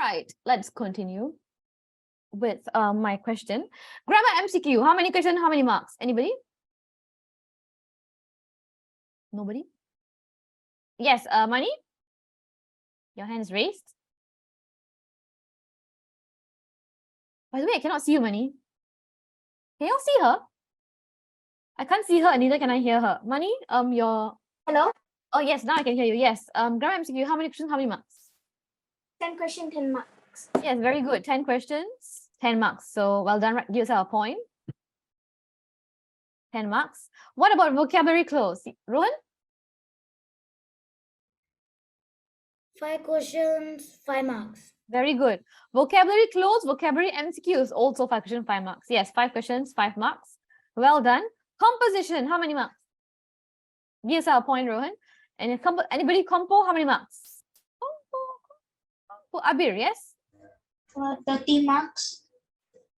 right, let's continue with my question. Grammar MCQ. How many questions? How many marks? Anybody? Nobody? Yes, Mani? Your hand is raised. By the way, I cannot see you, Mani. Can you see her? I can't see her and neither can I hear her. Mani, your... Hello? Oh, yes, now I can hear you. Yes. Grammar MCQ, how many questions, how many marks? 10 questions, 10 marks. Yes, very good. 10 questions, 10 marks. So well done. Give yourself a point. 10 marks. What about vocabulary close? Rohan? 5 questions, 5 marks. Very good. Vocabulary close, vocabulary MCQs, also 5 questions, 5 marks. Yes, 5 questions, 5 marks. Well done. Composition, how many marks? Give yourself a point, Rohan. And if anybody compo, how many marks? Compo. Abir, yes? 30 marks.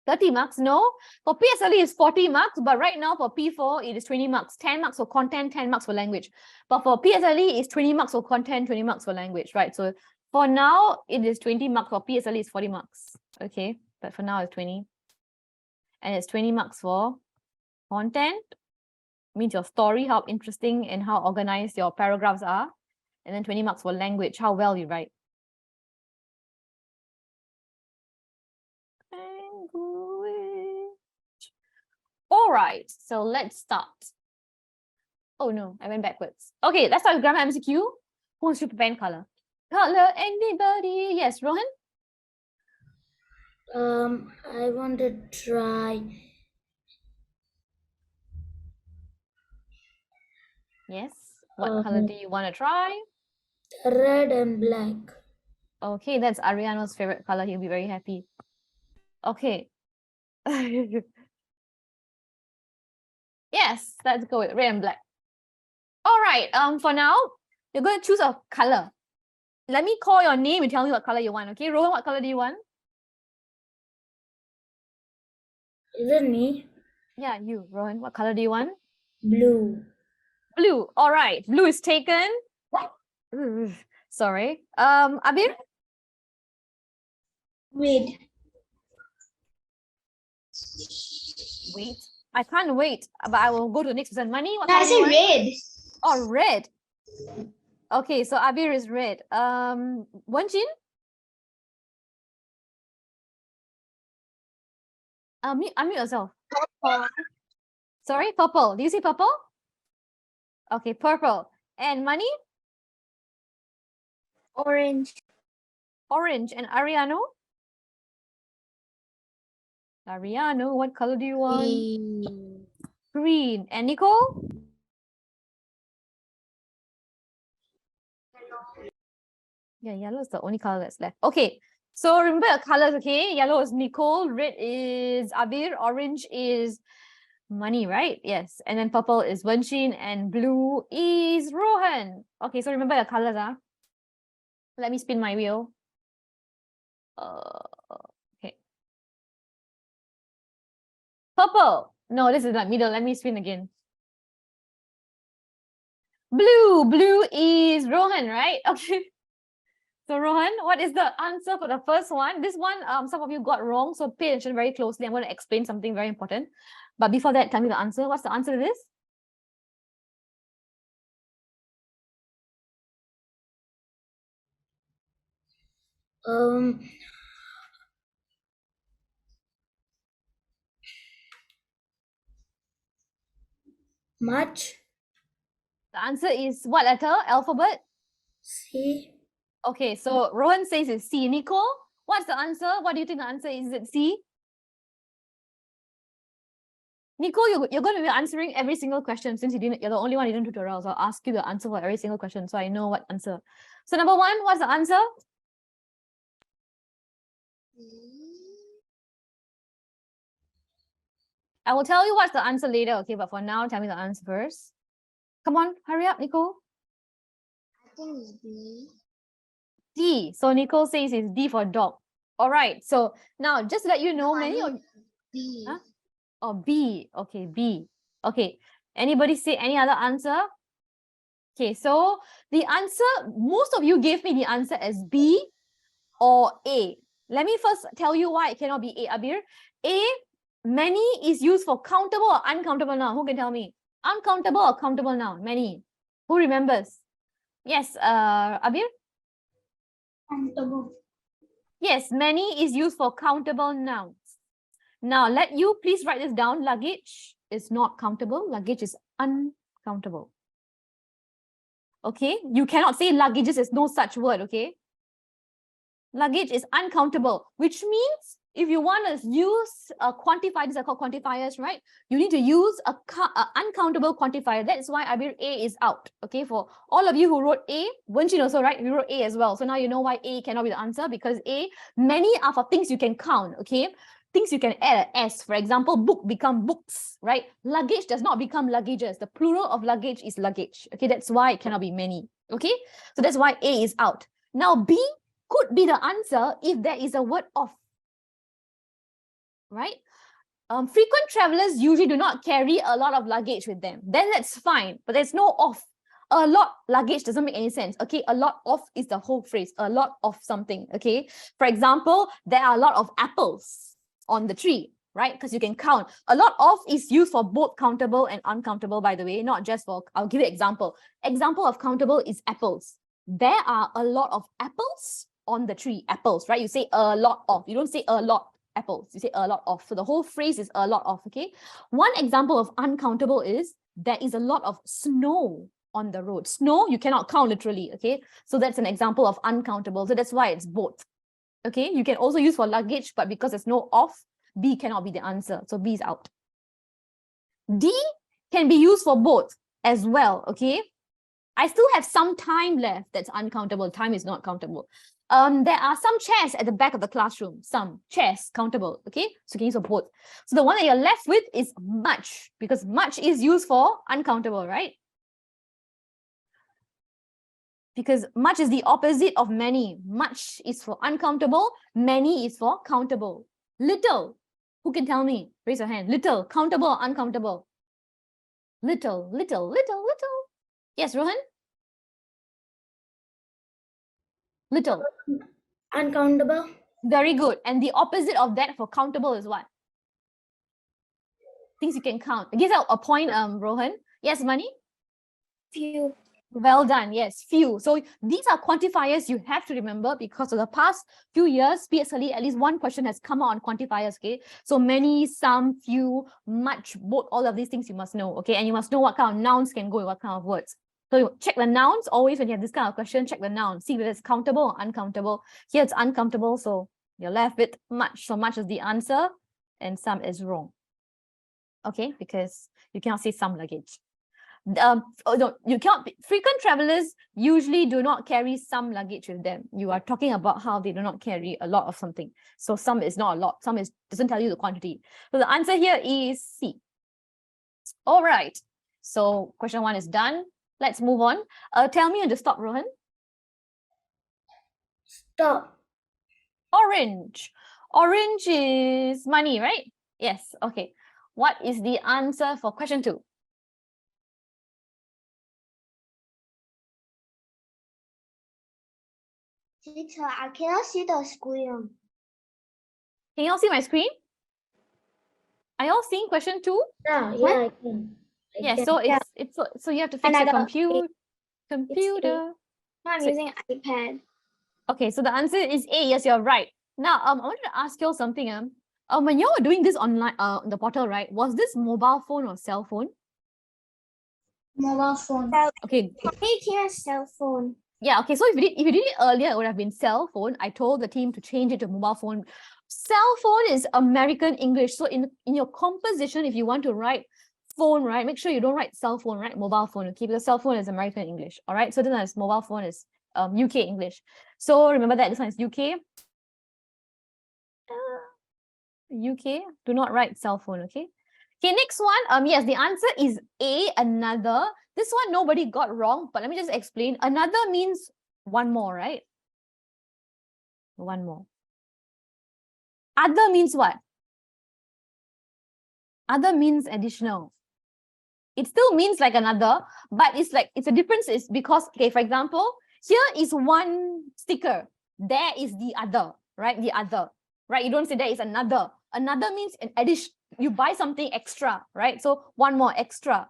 30 marks, no. For PSLE, it's 40 marks, but right now for P4, it is 20 marks. 10 marks for content, 10 marks for language. But for PSLE, it's 20 marks for content, 20 marks for language, right? So for now, it is 20 marks. For PSLE, it's 40 marks. Okay, but for now, it's 20. And it's 20 marks for content, means your story, how interesting and how organized your paragraphs are. And then 20 marks for language, how well you write. All right, so let's start. Oh no, I went backwards. Okay, let's start with grammar MCQ. Who wants to pen color? Color, anybody? Yes, Rohan? I want to try. Yes. What color do you want to try? Red and black. Okay, that's Ariano's favorite color. He'll be very happy. Okay. Yes, let's go with red and black. All right. For now, you're going to choose a color. Let me call your name and tell me what color you want. Okay, Rohan, what color do you want? Is it me? Yeah, you, Rohan. What color do you want? Blue. Blue. All right. Blue is taken. Sorry. Abir? Red. Wait. I can't wait, but I will go to the next person. Money? What No, I color do you said want? red. Oh, red. Okay, so Abir is red. Wenjin? Unmute yourself. Purple. Sorry, purple. Do you see purple? Okay, purple. And Money? Orange. Orange. And Ariano? Ariano, what color do you want? Green. Green. And Nicole? Yeah, yellow is the only color that's left. Okay, so remember the colors, okay? Yellow is Nicole, red is Abir, orange is Money, right? Yes. And then purple is Wenshin and blue is Rohan. Okay, so remember the colors, huh? Let me spin my wheel. Okay. Purple. No, this is not middle. Let me spin again. Blue. Blue is Rohan, right? Okay. So Rohan, what is the answer for the first one? This one, some of you got wrong, so pay attention very closely. I'm going to explain something very important. But before that, tell me the answer. What's the answer to this? March. The answer is what letter? Alphabet? C. Okay, so Rohan says it's C. Nicole, what's the answer? What do you think the answer is? Is it C? Nicole, you're going to be answering every single question since you're the only one who didn't do tutorials. So I'll ask you the answer for every single question so I know what answer. So number one, what's the answer? I will tell you what's the answer later, okay? But for now, tell me the answer first. Come on, hurry up, Nicole. I think it's D. D. So Nicole says it's D for dog. All right. So now, just to let you know, many of B. Huh? Oh, B. Okay, B. Okay. Anybody say any other answer? Okay, so the answer, most of you gave me the answer as B. or A? Let me first tell you why it cannot be A, Abir. A, many is used for countable or uncountable noun. Who can tell me? Uncountable or countable noun? Many. Who remembers? Yes, Abir? Countable. Yes, many is used for countable nouns. Now, let you please write this down. Luggage is not countable. Luggage is uncountable. Okay? You cannot say luggages. There's no such word, okay? Luggage is uncountable, which means if you want to use a quantifier, these are called quantifiers, right? You need to use a uncountable quantifier. That's why Abir A is out. Okay, for all of you who wrote A, Wenchin also, right? You wrote A as well. So now you know why A cannot be the answer, because A, many are for things you can count, okay? Things you can add an S. For example, book become books, right? Luggage does not become luggages. The plural of luggage is luggage. Okay, that's why it cannot be many. Okay, so that's why A is out. Now B could be the answer if there is a word of, right? Frequent travelers usually do not carry a lot of luggage with them. Then that's fine, but there's no of. A lot luggage doesn't make any sense. Okay, a lot of is the whole phrase, a lot of something. Okay, for example, there are a lot of apples on the tree, right? Because you can count. A lot of is used for both countable and uncountable, by the way, not just for, I'll give you an example. Example of countable is apples. There are a lot of apples on the tree, apples, right? You say a lot of, you don't say a lot apples, you say a lot of. So the whole phrase is a lot of, okay? One example of uncountable is there is a lot of snow on the road. Snow, you cannot count literally, okay? So that's an example of uncountable. So that's why it's both, okay? You can also use for luggage, but because there's no of, B cannot be the answer. So B is out. D can be used for both as well, okay? I still have some time left that's uncountable. Time is not countable. There are some chairs at the back of the classroom. Some chairs, countable, okay? So you can use for both. So the one that you're left with is much, because much is used for uncountable, right? Because much is the opposite of many. Much is for uncountable, many is for countable. Little, who can tell me? Raise your hand. Little, countable or uncountable? Little, little, little, little. Yes, Rohan? Little. Uncountable. Very good. And the opposite of that for countable is what? Things you can count. Give out a point, Rohan. Yes, Mani? Few. Well done. Yes, few. So these are quantifiers you have to remember, because of the past few years, PSLE, at least one question has come out on quantifiers, okay? So many, some, few, much, both, all of these things you must know, okay? And you must know what kind of nouns can go in what kind of words. So you check the nouns. Always when you have this kind of question, check the noun. See whether it's countable or uncountable. Here it's uncountable, so you're left with much. So much is the answer and some is wrong. Okay, because you cannot say some luggage. No, you cannot. Frequent travelers usually do not carry some luggage with them. You are talking about how they do not carry a lot of something. So some is not a lot. Some is doesn't tell you the quantity. So the answer here is C. All right. So question 1 is done. Let's move on. Tell me when to stop, Rohan. Stop. Orange. Orange is money, right? Yes. Okay. What is the answer for question 2? Teacher, I cannot see the screen. Can you all see my screen? Are you all seeing question 2? Yeah, I can. Yeah, so so you have to fix your computer. I'm So- using iPad. Okay, so the answer is A. Yes, you're right. Now, I wanted to ask you all something. When you were doing this online, on the portal, right? Was this mobile phone or cell phone? Mobile phone. Okay. Hey, here's cell phone. Yeah. Okay. So if you did it earlier, it would have been cell phone. I told the team to change it to mobile phone. Cell phone is American English. So in your composition, if you want to write phone, right, make sure you don't write cell phone, right? Mobile phone. Okay, because cell phone is American English. All right. So then as mobile phone is UK English. So remember that this one is UK. UK. Do not write cell phone. Okay. Okay. Next one. Yes, the answer is A. Another. This one nobody got wrong, but let me just explain. Another means one more, right? One more. Other means what? Other means additional. It still means like another, but it's a difference is because, okay, for example, here is one sticker. there is the other, right? The other, right? You don't say there is another. Another means an addition. You buy something extra, right? So one more extra.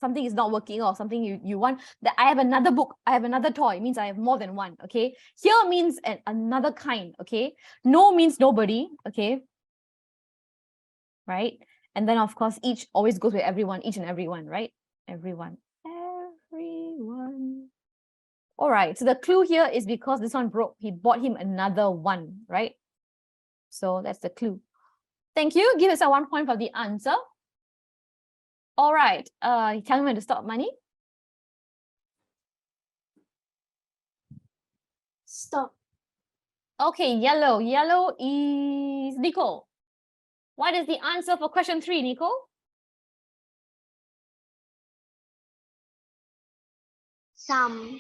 Something is not working or something you want. That I have another book, I have another toy, means I have more than one, okay? Here means another kind, okay? No means nobody, okay? Right? And then of course, each always goes with everyone, each and everyone, right? Everyone. Everyone. All right, so the clue here is because this one broke, he bought him another one, right? So that's the clue. Thank you. Give us a 1 point for the answer. All right, tell me when to stop, Money. Stop. Okay, yellow. Yellow is Nicole. What is the answer for question 3, Nicole? Some.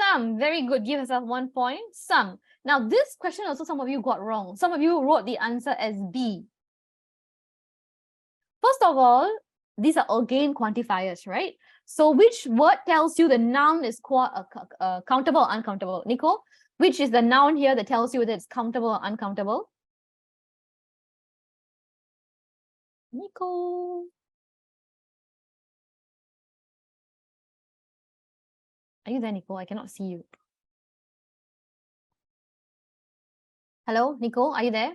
Some. Very good. Give yourself 1 point. Some. Now, this question also some of you got wrong. Some of you wrote the answer as B. First of all, these are again quantifiers, right? So which word tells you the noun is countable or uncountable? Nicole, which is the noun here that tells you whether it's countable or uncountable? Nicole. Are you there, Nicole? I cannot see you. Hello, Nicole, are you there?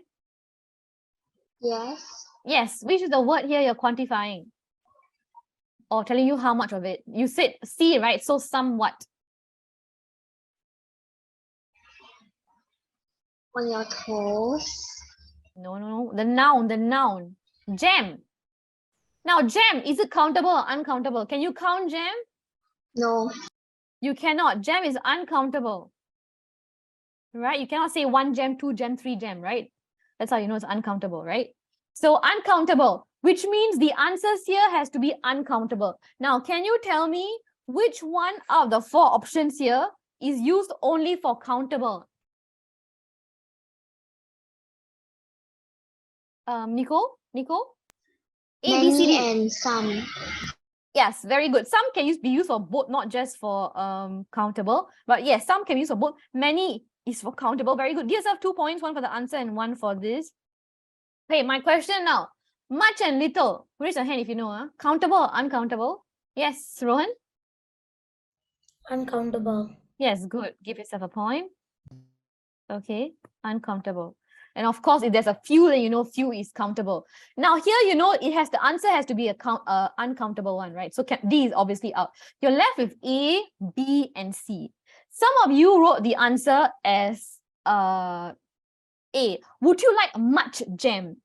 Yes. Yes, which is the word here you're quantifying? Or telling you how much of it? You said C, right? So somewhat. On your toes. No. The noun. Jam. Now, jam, is it countable or uncountable? Can you count jam? No. You cannot. Jam is uncountable. Right? You cannot say 1 jam, 2 jam, 3 jam, right? That's how you know it's uncountable, right? So uncountable, which means the answers here has to be uncountable. Now, can you tell me which one of the 4 options here is used only for countable? Nicole? A, B, C, Many D. and some. Yes, very good. Some can be used for both, not just for countable. But yes, some can be used for both. Many is for countable. Very good. Give yourself 2 points, 1 for the answer and 1 for this. Okay, my question now. Much and little. Raise your hand if you know. Countable or uncountable? Yes, Rohan? Uncountable. Yes, good. Give yourself a point. Okay, uncountable. And of course, if there's a few, then you know few is countable. Now here, you know, the answer has to be a uncountable one, right? So D is obviously out. You're left with A, B, and C. Some of you wrote the answer as A. Would you like much jam?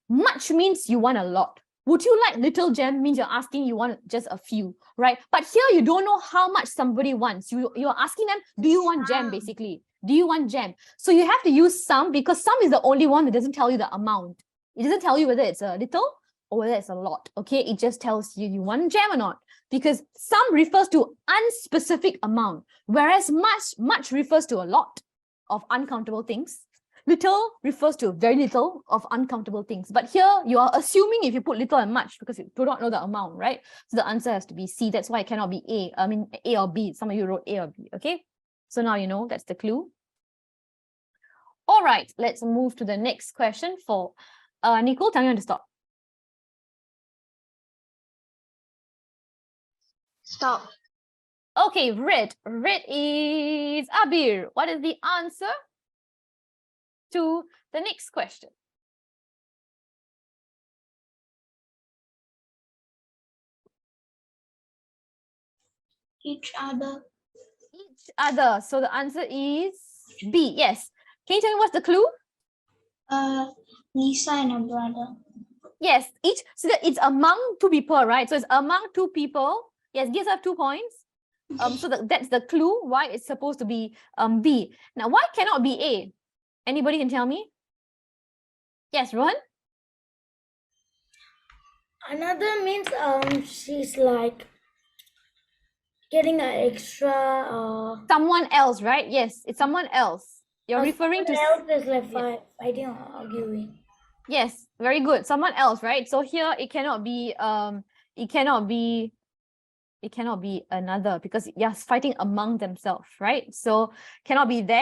Much means you want a lot. Would you like little jam means you're asking you want just a few, right? But here you don't know how much somebody wants. You're asking them, do you want jam basically? Do you want jam? So you have to use some because some is the only one that doesn't tell you the amount. It doesn't tell you whether it's a little or whether it's a lot, okay? It just tells you want jam or not because some refers to unspecific amount, whereas much refers to a lot of uncountable things. Little refers to very little of uncountable things. But here you are assuming if you put little and much because you do not know the amount, right? So the answer has to be C. That's why it cannot be A. I mean, A or B. Some of you wrote A or B, okay? So now you know that's the clue. All right, let's move to the next question for Nicole. Tell me when to stop. Stop. Okay, red. Red is Abir. What is the answer to the next question? Each other. Each other. So the answer is B. Yes. Can you tell me what's the clue? Lisa and her brother. Yes, each. So that it's among 2 people, right? So it's among 2 people. Yes, gives us 2 points. So that's the clue why it's supposed to be B. Now, why cannot be A? Anybody can tell me? Yes, Rohan? Another means she's like getting an extra Someone else, right? Yes, it's someone else. You're referring to someone else is like fighting or arguing. Yes, very good. Someone else, right? So here it cannot be It cannot be another because you're fighting among themselves, right? So cannot be there.